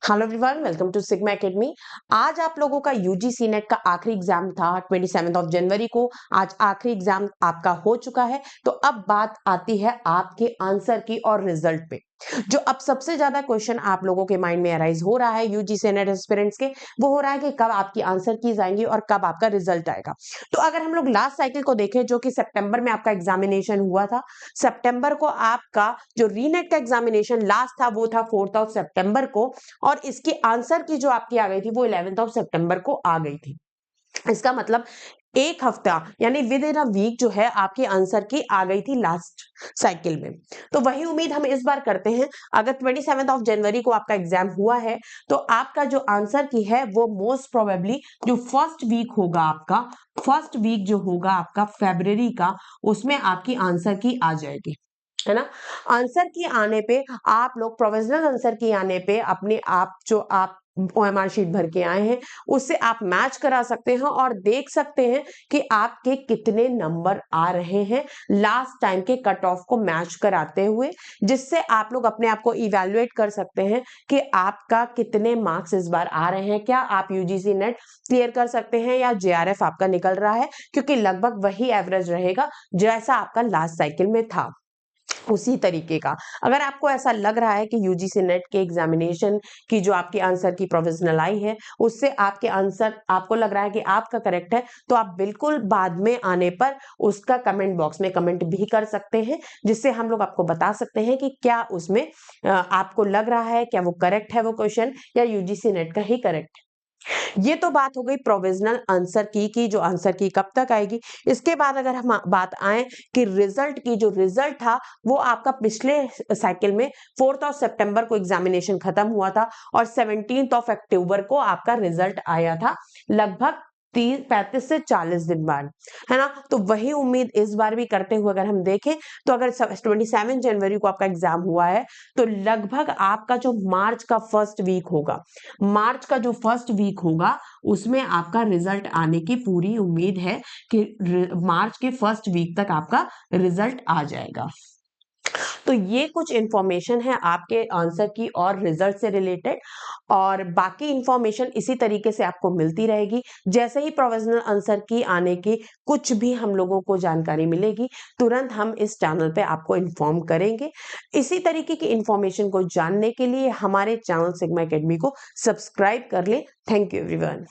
Hello everyone, welcome to Sigma Academy. आज आप लोगों का यूजीसी नेट का आखिरी एग्जाम था 27 जनवरी को। आज आखिरी एग्जाम आपका हो चुका है। तो अब बात आती है आपके आंसर की और रिजल्ट पे। जो अब सबसे ज्यादा क्वेश्चन आप लोगों के माइंड में अराइज हो रहा है यूजीसी नेट एस्पिरेंट्स के, वो हो रहा है कि कब आपकी आंसर कीज आएंगी और कब आपका रिजल्ट आएगा। तो अगर हम लोग लास्ट साइकिल को देखें, जो कि सितंबर में आपका एग्जामिनेशन हुआ था, सितंबर को आपका जो रीनेट का एग्जामिनेशन लास्ट था वो था 4 ऑफ सितंबर को, और इसकी आंसर की जो आपकी आ गई थी वो 11 ऑफ सितंबर को आ गई थी। इसका मतलब एक हफ्ता यानी विद इन अ वीक जो है आपकी आंसर की आ गई थी लास्ट साइकिल में। तो वही उम्मीद हम इस बार करते हैं। अगर 27 ऑफ जनवरी को आपका एग्जाम हुआ है तो आपका जो आंसर की है वो मोस्ट प्रोबेबली जो फर्स्ट वीक होगा, आपका फर्स्ट वीक जो होगा आपका फरवरी का, उसमें आपकी आंसर की आ जाएगी, है ना। आंसर की आने पे आप लोग प्रोविजनल आंसर की आने पे अपने आप जो आप ओएमआर शीट भर के आए हैं उससे आप मैच करा सकते हैं और देख सकते हैं कि आपके कितने नंबर आ रहे हैं लास्ट टाइम के कट ऑफ को मैच कराते हुए, जिससे आप लोग अपने आप को इवैल्यूएट कर सकते हैं कि आपका कितने मार्क्स इस बार आ रहे हैं। क्या आप यूजीसी नेट क्लियर कर सकते हैं या जेआरएफ आपका निकल रहा है, क्योंकि लगभग वही एवरेज रहेगा जैसा आपका लास्ट साइकिल में था, उसी तरीके का। अगर आपको ऐसा लग रहा है कि यूजीसी नेट के एग्जामिनेशन की जो आपकी आंसर की प्रोविजनल आई है उससे आपके आंसर आपको लग रहा है कि आपका करेक्ट है, तो आप बिल्कुल बाद में आने पर उसका कमेंट बॉक्स में कमेंट भी कर सकते हैं, जिससे हम लोग आपको बता सकते हैं कि क्या उसमें आपको लग रहा है क्या वो करेक्ट है वो क्वेश्चन, या यूजीसी नेट का ही करेक्ट है। ये तो बात हो गई प्रोविजनल आंसर की जो आंसर की कब तक आएगी। इसके बाद अगर हम बात आए कि रिजल्ट की, जो रिजल्ट था वो आपका पिछले साइकिल में 4 ऑफ सितंबर को एग्जामिनेशन खत्म हुआ था और 17 ऑफ अक्टूबर को आपका रिजल्ट आया था, लगभग 35 से 40 दिन बाद, है ना। तो वही उम्मीद इस बार भी करते हुए अगर हम देखें तो अगर 27 जनवरी को आपका एग्जाम हुआ है तो लगभग आपका जो मार्च का फर्स्ट वीक होगा, मार्च का जो फर्स्ट वीक होगा उसमें आपका रिजल्ट आने की पूरी उम्मीद है कि मार्च के फर्स्ट वीक तक आपका रिजल्ट आ जाएगा। तो ये कुछ इंफॉर्मेशन है आपके आंसर की और रिजल्ट से रिलेटेड, और बाकी इंफॉर्मेशन इसी तरीके से आपको मिलती रहेगी। जैसे ही प्रोविजनल आंसर की आने की कुछ भी हम लोगों को जानकारी मिलेगी तुरंत हम इस चैनल पे आपको इन्फॉर्म करेंगे। इसी तरीके की इंफॉर्मेशन को जानने के लिए हमारे चैनल सिग्मा एकेडमी को सब्सक्राइब कर ले। Thank you everyone.